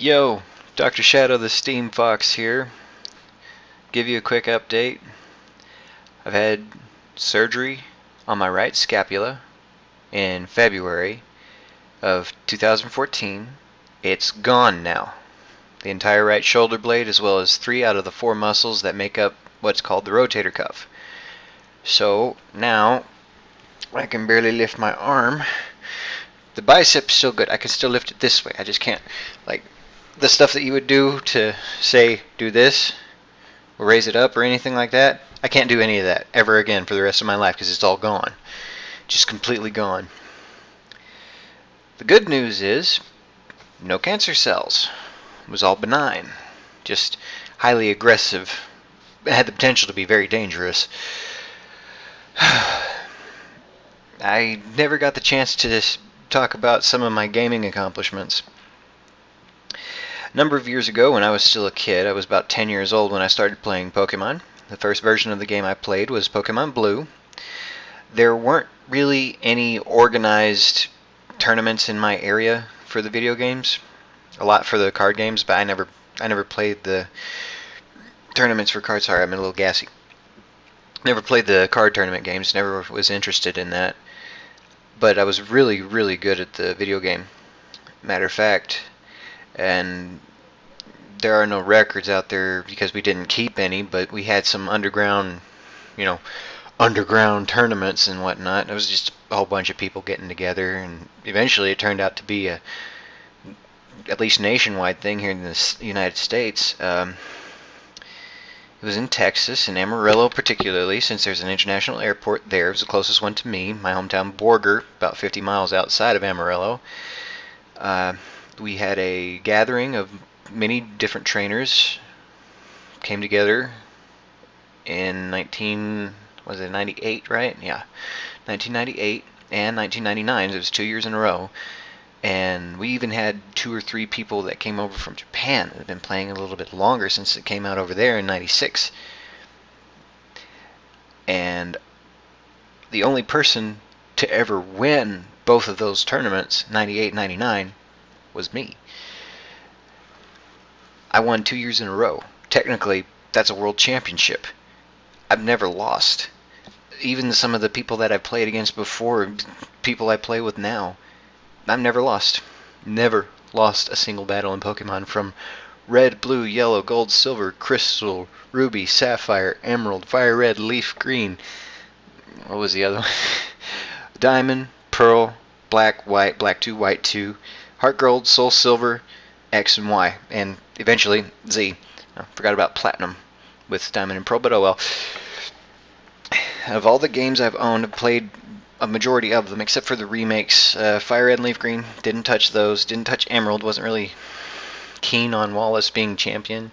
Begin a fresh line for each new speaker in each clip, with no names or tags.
Yo, Dr. ShadowtheSteamFox here. Give you a quick update. I've had surgery on my right scapula in February of 2014. It's gone now. The entire right shoulder blade, as well as 3 out of the 4 muscles that make up what's called the rotator cuff. So now I can barely lift my arm. The bicep's still good. I can still lift it this way. I just can't, like, the stuff that you would do to, say, do this, or raise it up, or anything like that. I can't do any of that ever again for the rest of my life because it's all gone. Just completely gone. The good news is, no cancer cells. It was all benign. Just highly aggressive. It had the potential to be very dangerous. I never got the chance to talk about some of my gaming accomplishments. A number of years ago, when I was still a kid, I was about 10 years old when I started playing Pokemon. The first version of the game I played was Pokemon Blue. There weren't really any organized tournaments in my area for the video games. A lot for the card games, but I never played the tournaments for cards. Sorry, I'm a little gassy. Never played the card tournament games, never was interested in that. But I was really, really good at the video game. Matter of fact, and there are no records out there because we didn't keep any, but we had some underground tournaments and whatnot. It was just a whole bunch of people getting together, and eventually it turned out to be a at least nationwide thing here in the United States. It was in Texas, in Amarillo particularly, since there's an international airport there. It was the closest one to me, my hometown Borger, about 50 miles outside of Amarillo. We had a gathering of many different trainers, came together in 1998, right? Yeah, 1998 and 1999. It was 2 years in a row. And we even had 2 or 3 people that came over from Japan that had been playing a little bit longer since it came out over there in 96. And the only person to ever win both of those tournaments, 98 and 99, was me. I won 2 years in a row. Technically, that's a world championship. I've never lost. Even some of the people that I've played against before, people I play with now, I've never lost. Never lost a single battle in Pokemon, from red, blue, yellow, gold, silver, crystal, ruby, sapphire, emerald, fire red, leaf green. What was the other one? Diamond, pearl, black, 2, white 2, heart gold, soul silver, X and Y, and eventually Z. I forgot about platinum with diamond and pearl, but oh well. Of all the games I've owned, I've played a majority of them, except for the remakes. Fire Red and Leaf Green, didn't touch those. Didn't touch Emerald, wasn't really keen on Wallace being champion.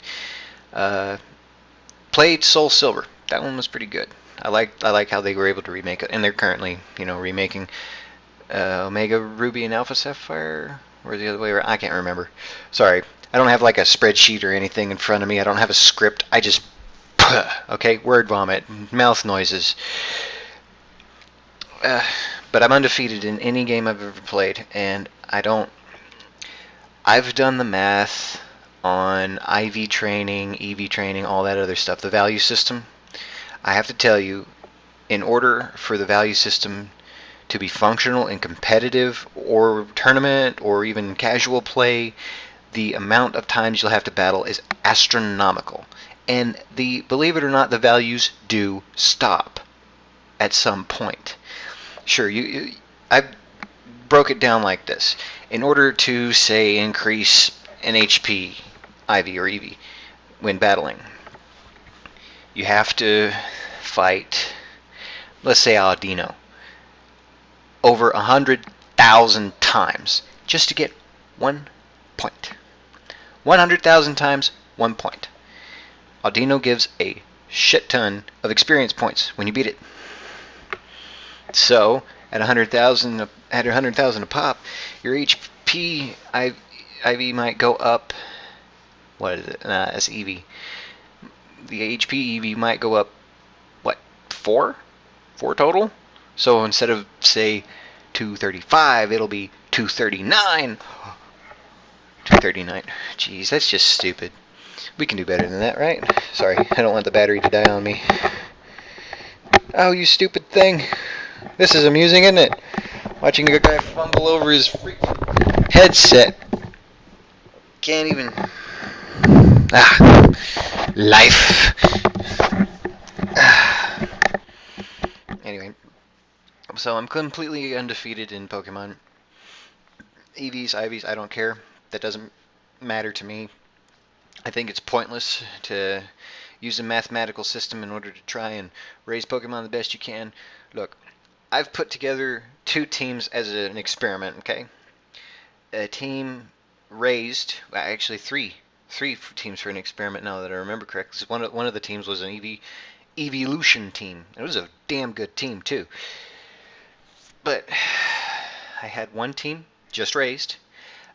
Played Soul Silver. That one was pretty good. I like how they were able to remake it, and they're currently, remaking Omega Ruby and Alpha Sapphire, or the other way around. I can't remember. Sorry, I don't have like a spreadsheet or anything in front of me. I don't have a script. I just, okay, word vomit, mouth noises. But I'm undefeated in any game I've ever played, and I've done the math on IV training, EV training, all that other stuff, the value system. I have to tell you, in order for the value system to be functional and competitive, or tournament, or even casual play, the amount of times you'll have to battle is astronomical. And believe it or not, the values do stop at some point. Sure, I broke it down like this. In order to, say, increase an HP, IV or EV, when battling, you have to fight, let's say Audino, over 100,000 times just to get 1 point. 100,000 times, 1 point. Audino gives a shit ton of experience points when you beat it. So, at 100,000 a pop, your HP IV might go up. What is it? That's EV. The HP EV might go up, what, 4? 4 total? So instead of, say, 235, it'll be 239. 239. Jeez, that's just stupid. We can do better than that, right? Sorry, I don't want the battery to die on me. Oh, you stupid thing. This is amusing, isn't it? Watching a guy fumble over his freaking headset. Can't even... Life. Anyway, so I'm completely undefeated in Pokemon. EVs, IVs, I don't care. That doesn't matter to me. I think it's pointless to use a mathematical system in order to try and raise Pokemon the best you can. Look, I've put together 2 teams as an experiment, okay? A team raised, well, actually three teams for an experiment now that I remember correctly. One of the teams was an evolution team. It was a damn good team too. But I had one team just raised,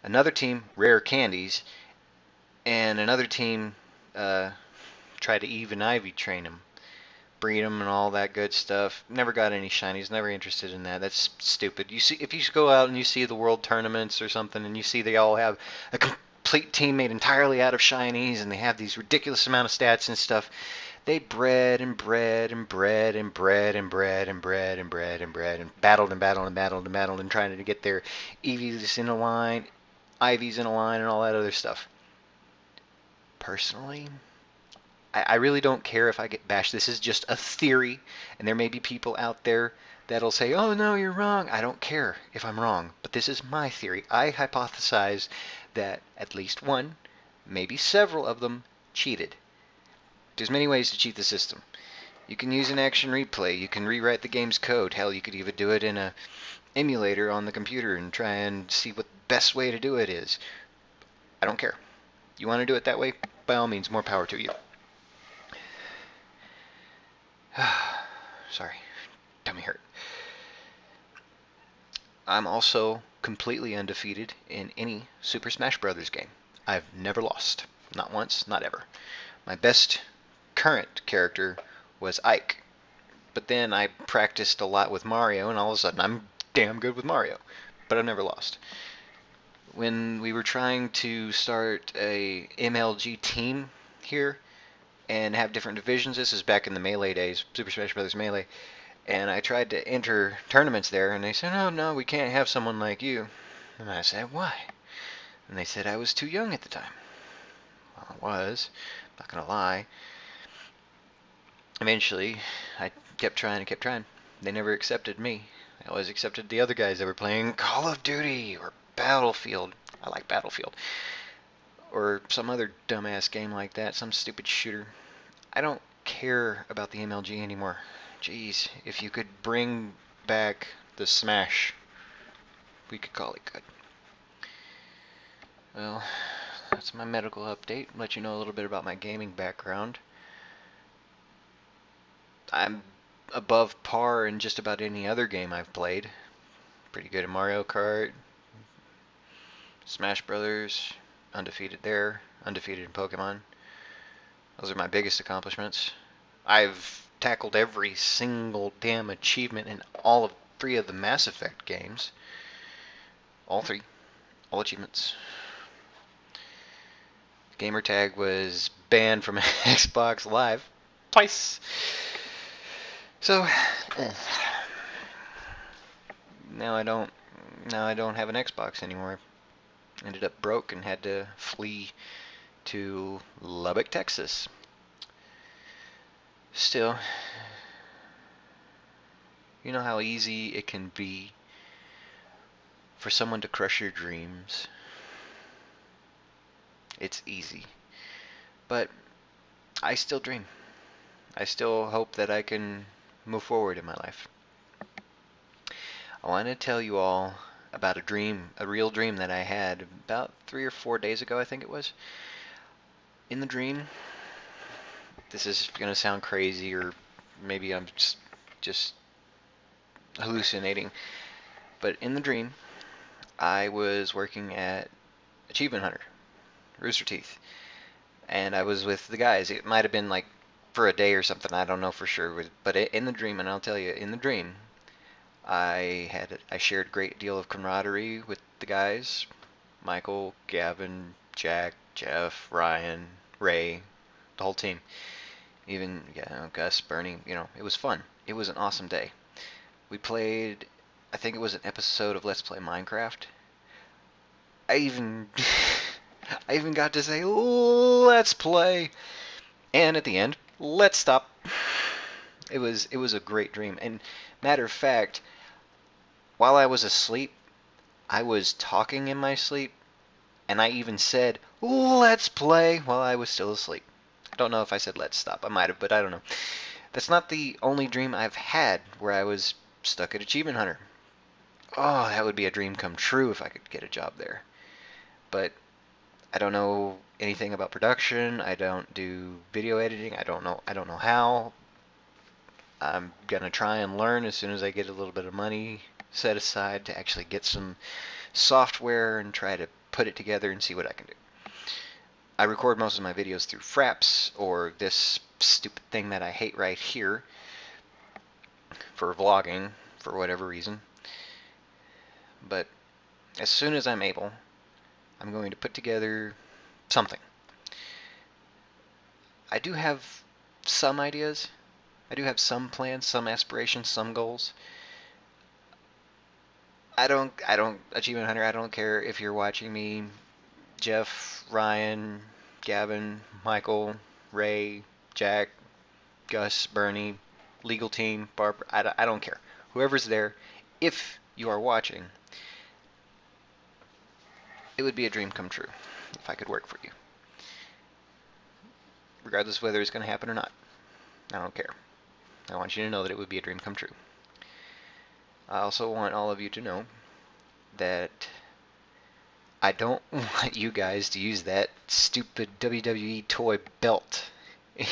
another team rare candies, and another team tried to Eve and Ivy train them, breed them, and all that good stuff. Never got any shinies. Never interested in that. That's stupid. You see, if you go out and you see the world tournaments or something, and you see they all have a complete team made entirely out of shinies, and they have these ridiculous amount of stats and stuff. They bred and bred and bred and bred and bred and bred and bred and bred and battled and battled and battled and battled and trying to get their EVs in a line, IVs in a line, and all that other stuff. Personally, I really don't care if I get bashed. This is just a theory, and there may be people out there that'll say, oh no, you're wrong. I don't care if I'm wrong, but this is my theory. I hypothesize that at least one, maybe several of them cheated. There's many ways to cheat the system. You can use an action replay. You can rewrite the game's code. Hell, you could even do it in a emulator on the computer and try and see what the best way to do it is. I don't care. You want to do it that way? By all means, more power to you. Sorry, tummy hurt. I'm also completely undefeated in any Super Smash Bros. Game. I've never lost. Not once, not ever. My best current character was Ike. But then I practiced a lot with Mario, and all of a sudden I'm damn good with Mario. But I've never lost. When we were trying to start a MLG team here and have different divisions, this is back in the Melee days, Super Smash Bros. Melee, and I tried to enter tournaments there, and they said, oh no, we can't have someone like you. And I said, why? And they said I was too young at the time. Well, I was, not gonna lie. Eventually, I kept trying and kept trying. They never accepted me. They always accepted the other guys that were playing Call of Duty or Battlefield. I like Battlefield. Or some other dumbass game like that, some stupid shooter. I don't care about the MLG anymore. Jeez, if you could bring back the Smash, we could call it good. Well, that's my medical update. Let you know a little bit about my gaming background. I'm above par in just about any other game I've played. Pretty good at Mario Kart, Smash Brothers, undefeated there, undefeated in Pokemon. Those are my biggest accomplishments. I've tackled every single damn achievement in all of 3 of the Mass Effect games. All 3. All achievements. Gamertag was banned from Xbox Live twice. So now I don't have an Xbox anymore. Ended up broke and had to flee to Lubbock, Texas. Still, you know how easy it can be for someone to crush your dreams. It's easy. But I still dream. I still hope that I can move forward in my life. I want to tell you all about a dream, a real dream that I had about 3 or 4 days ago, I think it was. In the dream, this is going to sound crazy, or maybe I'm just hallucinating, but in the dream, I was working at Achievement Hunter, Rooster Teeth, and I was with the guys. It might have been like for a day or something, I don't know for sure, but in the dream, and I'll tell you, in the dream, I shared a great deal of camaraderie with the guys. Michael, Gavin, Jack, Jeff, Ryan, Ray, the whole team. Even Gus, Bernie. It was fun. It was an awesome day. We played, I think it was an episode of Let's Play Minecraft. I even I even got to say let's play, and at the end, let's stop. It was a great dream. And matter of fact, while I was asleep, I was talking in my sleep, and I even said let's play while I was still asleep. I don't know if I said let's stop. I might have, but I don't know. That's not the only dream I've had where I was stuck at Achievement Hunter. Oh, that would be a dream come true if I could get a job there. But I don't know anything about production. I don't do video editing. I don't know how. I'm gonna try and learn as soon as I get a little bit of money set aside to actually get some software and try to put it together and see what I can do. I record most of my videos through Fraps or this stupid thing that I hate right here for vlogging for whatever reason. But as soon as I'm able, I'm going to put together something. I do have some ideas. I do have some plans, some aspirations, some goals. I don't, Achievement Hunter, I don't care if you're watching me, Jeff, Ryan, Gavin, Michael, Ray, Jack, Gus, Bernie, legal team, Barbara, I don't care. Whoever's there, if you are watching, it would be a dream come true if I could work for you. Regardless of whether it's going to happen or not. I don't care. I want you to know that it would be a dream come true. I also want all of you to know that I don't want you guys to use that stupid WWE toy belt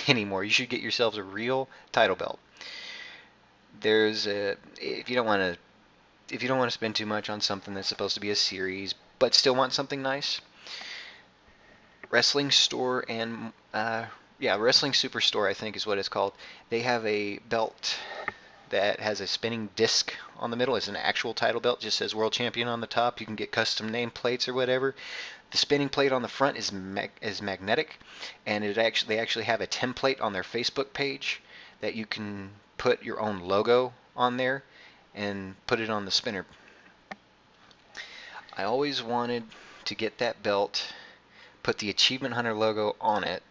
anymore. You should get yourselves a real title belt. If you don't want to spend too much on something that's supposed to be a series, but still want something nice, Wrestling Store and Wrestling Superstore, I think is what it's called. They have a belt that has a spinning disc on the middle. It's an actual title belt. It just says World Champion on the top. You can get custom name plates or whatever. The spinning plate on the front is magnetic, and they actually have a template on their Facebook page that you can put your own logo on there and put it on the spinner. I always wanted to get that belt, put the Achievement Hunter logo on it,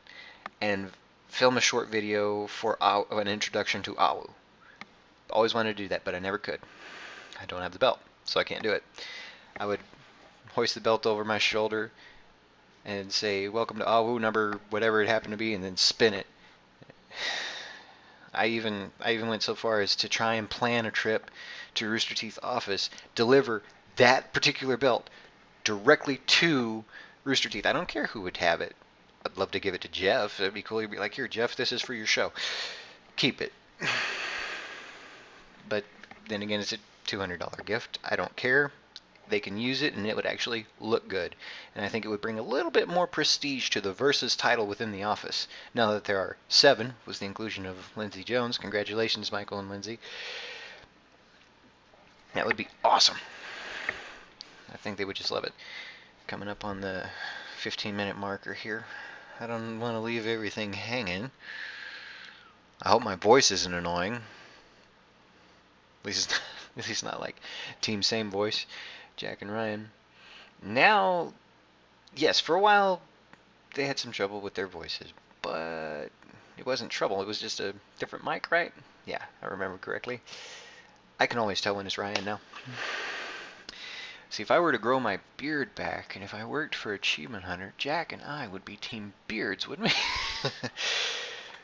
and film a short video for an introduction to AWU. Always wanted to do that, but I never could. I don't have the belt, so I can't do it. I would hoist the belt over my shoulder and say, "Welcome to AWU number whatever it happened to be," and then spin it. I even went so far as to try and plan a trip to Rooster Teeth office, deliver that particular belt directly to Rooster Teeth. I don't care who would have it. I'd love to give it to Jeff. It'd be cool. He'd be like, "Here, Jeff, this is for your show. Keep it." But then again, it's a $200 gift. I don't care. They can use it, and it would actually look good. And I think it would bring a little bit more prestige to the Versus title within the office. Now that there are 7, was the inclusion of Lindsey Jones. Congratulations, Michael and Lindsey. That would be awesome. I think they would just love it. Coming up on the 15-minute marker here. I don't want to leave everything hanging. I hope my voice isn't annoying. At least not like Team Same Voice, Jack and Ryan. Now, yes, for a while they had some trouble with their voices, but it wasn't trouble. It was just a different mic, right? Yeah, I remember correctly. I can always tell when it's Ryan now. See, if I were to grow my beard back, and if I worked for Achievement Hunter, Jack and I would be Team Beards, wouldn't we?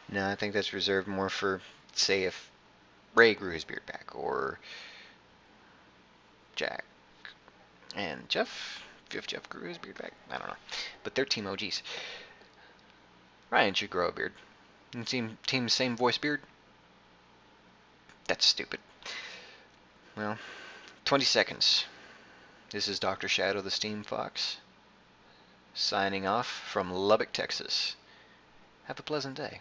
No, I think that's reserved more for, say, if Ray grew his beard back, or Jack and Jeff, if Jeff grew his beard back, I don't know. But they're Team OGs. Ryan should grow a beard. And team Same Voice beard? That's stupid. Well, 20 seconds. This is Dr. ShadowtheSteamFox, signing off from Lubbock, Texas. Have a pleasant day.